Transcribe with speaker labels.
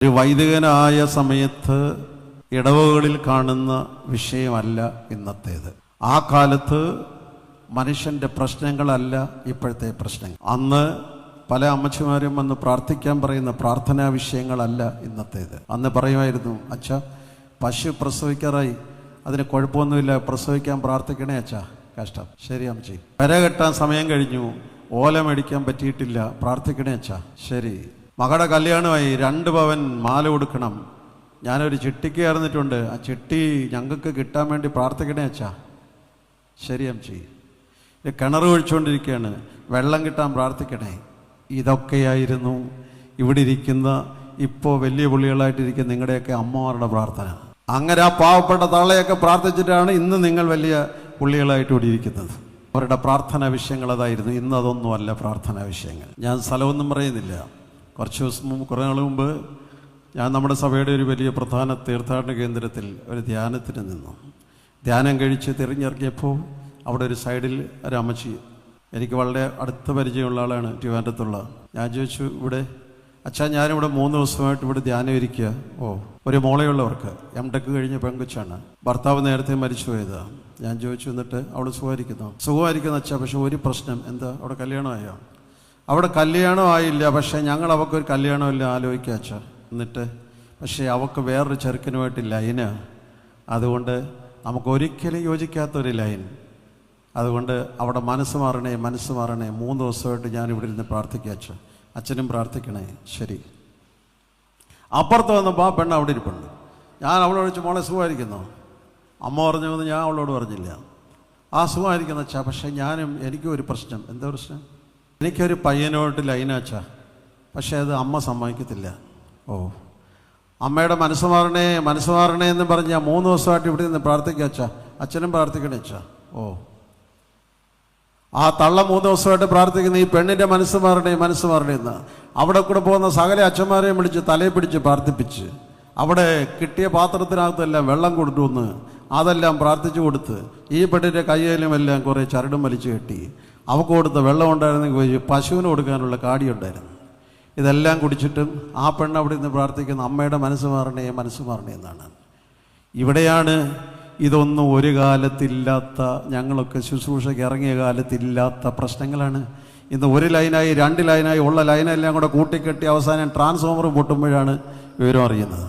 Speaker 1: ഒരു വൈദികനായ സമയത്ത് ഇടവകളിൽ കാണുന്ന വിഷയമല്ല ഇന്നത്തേത്. ആ കാലത്ത് മനുഷ്യൻ്റെ പ്രശ്നങ്ങളല്ല ഇപ്പോഴത്തെ പ്രശ്നങ്ങൾ. അന്ന് പല അമ്മച്ചിമാരും വന്ന് പ്രാർത്ഥിക്കാൻ പറയുന്ന പ്രാർത്ഥനാ വിഷയങ്ങളല്ല ഇന്നത്തേത്. അന്ന് പറയുമായിരുന്നു, അച്ഛാ പശു പ്രസവിക്കാറായി, അതിന് കുഴപ്പമൊന്നുമില്ല, പ്രസവിക്കാൻ പ്രാർത്ഥിക്കണേ അച്ഛാ. കഷ്ടം. ശരി അമ്മച്ചി. പെര കെട്ടാൻ സമയം കഴിഞ്ഞു, ഓല മേടിക്കാൻ പറ്റിയിട്ടില്ല, പ്രാർത്ഥിക്കണേ അച്ഛാ. ശരി. മകളുടെ കല്യാണമായി, 2 പവൻ മാല കൊടുക്കണം, ഞാനൊരു ചിട്ടിക്ക് ചേർന്നിട്ടുണ്ട്, ആ ചിട്ടി ഞങ്ങൾക്ക് കിട്ടാൻ വേണ്ടി പ്രാർത്ഥിക്കണേ അച്ഛാ. ശരി അമ്മച്ചി. കിണർ ഒഴിച്ചുകൊണ്ടിരിക്കുകയാണ്, വെള്ളം കിട്ടാൻ പ്രാർത്ഥിക്കണേ. ഇതൊക്കെയായിരുന്നു ഇവിടെ ഇരിക്കുന്ന ഇപ്പോൾ വലിയ പുള്ളികളായിട്ടിരിക്കുന്ന നിങ്ങളുടെയൊക്കെ അമ്മമാരുടെ പ്രാർത്ഥന. അങ്ങനെ ആ പാവപ്പെട്ട തള്ളയൊക്കെ പ്രാർത്ഥിച്ചിട്ടാണ് ഇന്ന് നിങ്ങൾ വലിയ പുള്ളികളായിട്ട് ഇവിടെ ഇരിക്കുന്നത്. അവരുടെ പ്രാർത്ഥനാ വിഷയങ്ങൾ അതായിരുന്നു. ഇന്ന് അതൊന്നുമല്ല പ്രാർത്ഥനാ വിഷയങ്ങൾ. ഞാൻ സ്ഥലമൊന്നും പറയുന്നില്ല. കുറച്ച് ദിവസം കുറേ നാൾ മുമ്പ് ഞാൻ നമ്മുടെ സഭയുടെ ഒരു വലിയ പ്രധാന തീർത്ഥാടന കേന്ദ്രത്തിൽ ഒരു ധ്യാനത്തിന് നിന്നു. ധ്യാനം കഴിച്ച് തിരിഞ്ഞിറങ്ങിയപ്പോൾ അവിടെ ഒരു സൈഡിൽ ഒരു അമ്മച്ചി, എനിക്ക് വളരെ അടുത്ത പരിചയമുള്ള ആളാണ്, ട്രിവാൻഡ്രത്തുള്ള. ഞാൻ ചോദിച്ചു, ഇവിടെ അച്ഛാ ഞാനിവിടെ 3 ദിവസമായിട്ട് ഇവിടെ ധ്യാനം ഇരിക്കുക. ഓ, ഒരു മോളെയുള്ളവർക്ക് M.Tech കഴിഞ്ഞ പെങ്കൊച്ചാണ്, ഭർത്താവ് നേരത്തെ മരിച്ചു പോയതാണ്. ഞാൻ ചോദിച്ചു, എന്നിട്ട് അവിടെ സുഖമായിരിക്കുന്നു അച്ഛാ, പക്ഷെ ഒരു പ്രശ്നം. എന്താ? അവിടെ കല്യാണമായോ? അവിടെ കല്യാണം ആയില്ല, പക്ഷേ ഞങ്ങൾ അവൾക്കൊരു കല്യാണമില്ല ആലോചിക്കുക അച്ഛാ. എന്നിട്ട് പക്ഷേ അവൾക്ക് വേറൊരു ചെറുക്കനുമായിട്ട് ലൈന്, അതുകൊണ്ട് നമുക്കൊരിക്കലും യോജിക്കാത്തൊരു ലൈൻ. അതുകൊണ്ട് അവിടെ മനസ്സ് മാറണേ 3 ദിവസമായിട്ട് ഞാനിവിടെ ഇരുന്ന് പ്രാർത്ഥിക്കുക അച്ഛൻ, അച്ഛനും പ്രാർത്ഥിക്കണേ. ശരി. അപ്പുറത്ത് വന്നപ്പോൾ ആ പെണ്ണ് അവിടെ ഇരിപ്പുണ്ട്. ഞാൻ അവളോട് ചോദിച്ചു, മോളെ സുഖമായിരിക്കുന്നോ? അമ്മ പറഞ്ഞതെന്ന് ഞാൻ അവളോട് പറഞ്ഞില്ല. ആ സുഖമായിരിക്കുന്ന അച്ഛാ, പക്ഷേ എനിക്കും ഒരു പ്രശ്നം. എന്താ പ്രശ്നം? എനിക്കൊരു പയ്യനോട്ട് ലൈനാച്ചാ, പക്ഷേ അത് അമ്മ സമ്മതിക്കത്തില്ല. ഓ, അമ്മയുടെ മനസ്സ് മാറണേ എന്ന് പറഞ്ഞ് ഞാൻ 3 ദിവസമായിട്ട് ഇവിടെ നിന്ന് പ്രാർത്ഥിക്കുക അച്ഛാ, അച്ഛനും പ്രാർത്ഥിക്കണേ അച്ഛാ. ഓ, ആ തള്ള 3 ദിവസമായിട്ട് പ്രാർത്ഥിക്കുന്ന ഈ പെണ്ണിൻ്റെ മനസ്സ് മാറണേ എന്ന് അവിടെ കൂടെ പോകുന്ന സകല അച്ഛന്മാരെയും വിളിച്ച് തലയെ പിടിച്ച് പ്രാർത്ഥിപ്പിച്ച്, അവിടെ കിട്ടിയ പാത്രത്തിനകത്തെല്ലാം വെള്ളം കൊണ്ടുവന്ന് അതെല്ലാം പ്രാർത്ഥിച്ചു കൊടുത്ത്, ഈ പെണ്ണിൻ്റെ കയ്യിലും എല്ലാം കുറേ ചരടും വലിച്ചു കെട്ടി അവൾക്ക് കൊടുത്ത വെള്ളം ഉണ്ടായിരുന്നെങ്കിൽ പശുവിന് കൊടുക്കാനുള്ള കാടിയുണ്ടായിരുന്നു. ഇതെല്ലാം കുടിച്ചിട്ടും ആ പെണ്ണ് അവിടെ നിന്ന് പ്രാർത്ഥിക്കുന്ന അമ്മയുടെ മനസ്സ് മാറണേ എന്നാണ്. ഇവിടെയാണ് ഇതൊന്നും ഒരു കാലത്തില്ലാത്ത, ഞങ്ങളൊക്കെ ശുശ്രൂഷയ്ക്ക് ഇറങ്ങിയ കാലത്തില്ലാത്ത പ്രശ്നങ്ങളാണ്. ഇന്ന് 1 ലൈനായി 2 ലൈനായി ഉള്ള ലൈനെല്ലാം കൂടെ കൂട്ടിക്കെട്ടി അവസാനം ട്രാൻസ്ഫോമർ പൊട്ടുമ്പോഴാണ് വിവരം അറിയുന്നത്.